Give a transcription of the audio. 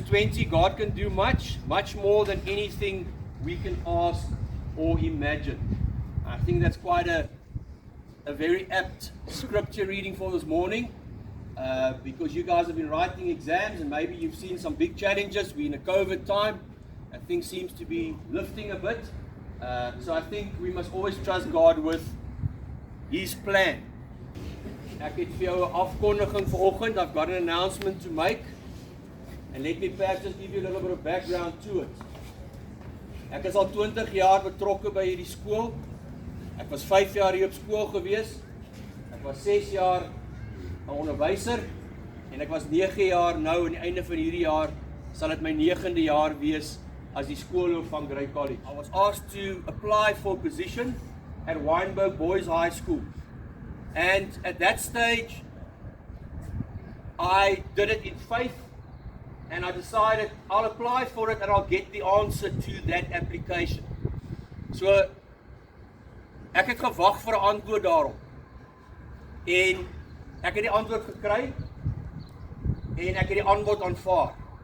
20, God can do much more than anything we can ask or imagine. I think that's quite a very apt scripture reading for this morning, because you guys have been writing exams and maybe you've seen some big challenges. We're in a COVID time and things seems to be lifting a bit. So I think we must always trust God with His plan. Ek het vir jou 'n afkondiging vanoggend. I've got an announcement to make. And let me perhaps just give you a little bit of background to it. Ek is al 20 jaar betrokke by hierdie skool. Ek was 5 jaar hier op skool gewees. Ek was 6 jaar 'n onderwyser en ek was 9 jaar nou aan die einde van hierdie jaar sal dit my 9de jaar wees as die skoolhoof van Grey College. I was asked to apply for a position at Wynberg Boys High School. And at that stage I did it in faith. And I decided I'll apply for it and I'll get the answer to that application. So ek het gewag vir 'n antwoord daarop. En ek het die antwoord gekry en ek het die aanbod aanvaar.